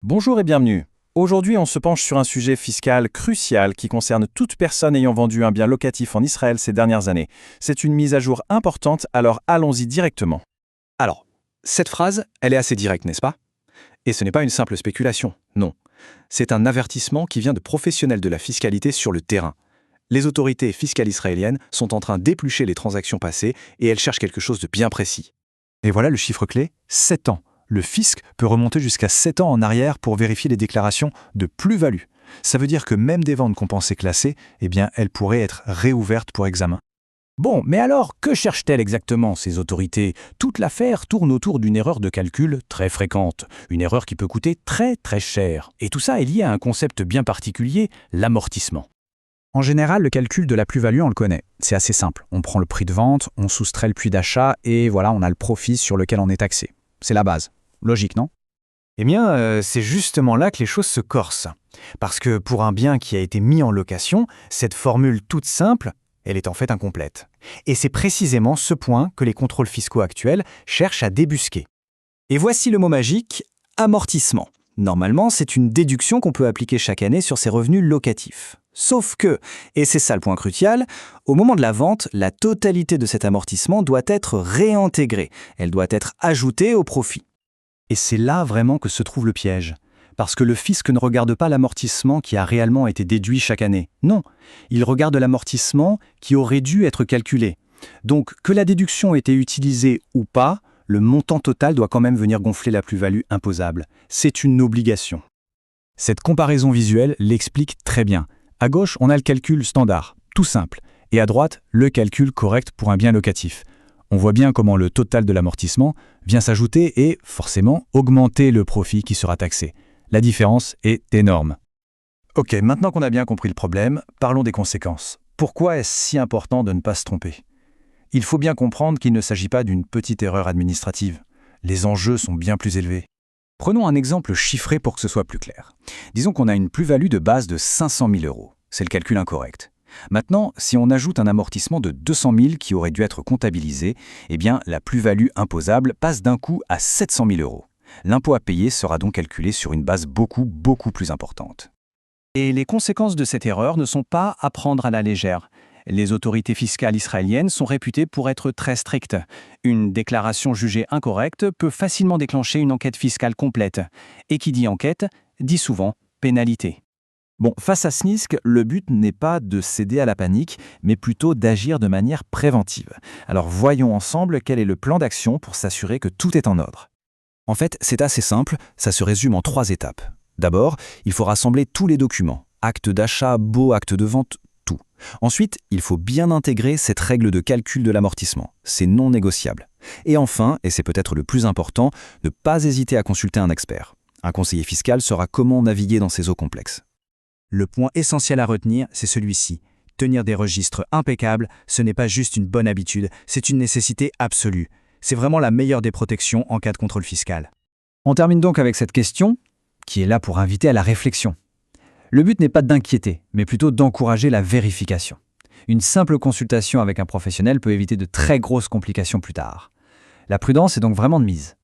Bonjour et bienvenue. Aujourd'hui, on se penche sur un sujet fiscal crucial qui concerne toute personne ayant vendu un bien locatif en Israël ces dernières années. C'est une mise à jour importante, alors allons-y directement. Alors, cette phrase, elle est assez directe, n'est-ce pas? Et ce n'est pas une simple spéculation, non. C'est un avertissement qui vient de professionnels de la fiscalité sur le terrain. Les autorités fiscales israéliennes sont en train d'éplucher les transactions passées et elles cherchent quelque chose de bien précis. Et voilà le chiffre clé, 7 ans. Le fisc peut remonter jusqu'à 7 ans en arrière pour vérifier les déclarations de plus-value. Ça veut dire que même des ventes qu'on pensait classées, elles pourraient être réouvertes pour examen. Bon, mais alors, que cherchent-elles exactement, ces autorités? Toute l'affaire tourne autour d'une erreur de calcul très fréquente, une erreur qui peut coûter très très cher. Et tout ça est lié à un concept bien particulier, l'amortissement. En général, le calcul de la plus-value, on le connaît. C'est assez simple. On prend le prix de vente, on soustrait le prix d'achat et voilà, on a le profit sur lequel on est taxé. C'est la base. Logique, non? C'est justement là que les choses se corsent. Parce que pour un bien qui a été mis en location, cette formule toute simple, elle est en fait incomplète. Et c'est précisément ce point que les contrôles fiscaux actuels cherchent à débusquer. Et voici le mot magique, amortissement. Normalement, c'est une déduction qu'on peut appliquer chaque année sur ses revenus locatifs. Sauf que, et c'est ça le point crucial, au moment de la vente, la totalité de cet amortissement doit être réintégrée. Elle doit être ajoutée au profit. Et c'est là vraiment que se trouve le piège. Parce que le fisc ne regarde pas l'amortissement qui a réellement été déduit chaque année. Non, il regarde l'amortissement qui aurait dû être calculé. Donc, que la déduction ait été utilisée ou pas, le montant total doit quand même venir gonfler la plus-value imposable. C'est une obligation. Cette comparaison visuelle l'explique très bien. À gauche, on a le calcul standard, tout simple. Et à droite, le calcul correct pour un bien locatif. On voit bien comment le total de l'amortissement vient s'ajouter et, forcément, augmenter le profit qui sera taxé. La différence est énorme. Ok, maintenant qu'on a bien compris le problème, parlons des conséquences. Pourquoi est-ce si important de ne pas se tromper? Il faut bien comprendre qu'il ne s'agit pas d'une petite erreur administrative. Les enjeux sont bien plus élevés. Prenons un exemple chiffré pour que ce soit plus clair. Disons qu'on a une plus-value de base de 500 000 euros. C'est le calcul incorrect. Maintenant, si on ajoute un amortissement de 200 000 qui aurait dû être comptabilisé, la plus-value imposable passe d'un coup à 700 000 euros. L'impôt à payer sera donc calculé sur une base beaucoup plus importante. Et les conséquences de cette erreur ne sont pas à prendre à la légère. Les autorités fiscales israéliennes sont réputées pour être très strictes. Une déclaration jugée incorrecte peut facilement déclencher une enquête fiscale complète. Et qui dit enquête, dit souvent pénalité. Bon, face à ce risque, le but n'est pas de céder à la panique, mais plutôt d'agir de manière préventive. Alors voyons ensemble quel est le plan d'action pour s'assurer que tout est en ordre. En fait, c'est assez simple, ça se résume en 3 étapes. D'abord, il faut rassembler tous les documents, actes d'achat, baux, actes de vente, tout. Ensuite, il faut bien intégrer cette règle de calcul de l'amortissement, c'est non négociable. Et enfin, et c'est peut-être le plus important, ne pas hésiter à consulter un expert. Un conseiller fiscal saura comment naviguer dans ces eaux complexes. Le point essentiel à retenir, c'est celui-ci. Tenir des registres impeccables, ce n'est pas juste une bonne habitude, c'est une nécessité absolue. C'est vraiment la meilleure des protections en cas de contrôle fiscal. On termine donc avec cette question, qui est là pour inviter à la réflexion. Le but n'est pas d'inquiéter, mais plutôt d'encourager la vérification. Une simple consultation avec un professionnel peut éviter de très grosses complications plus tard. La prudence est donc vraiment de mise.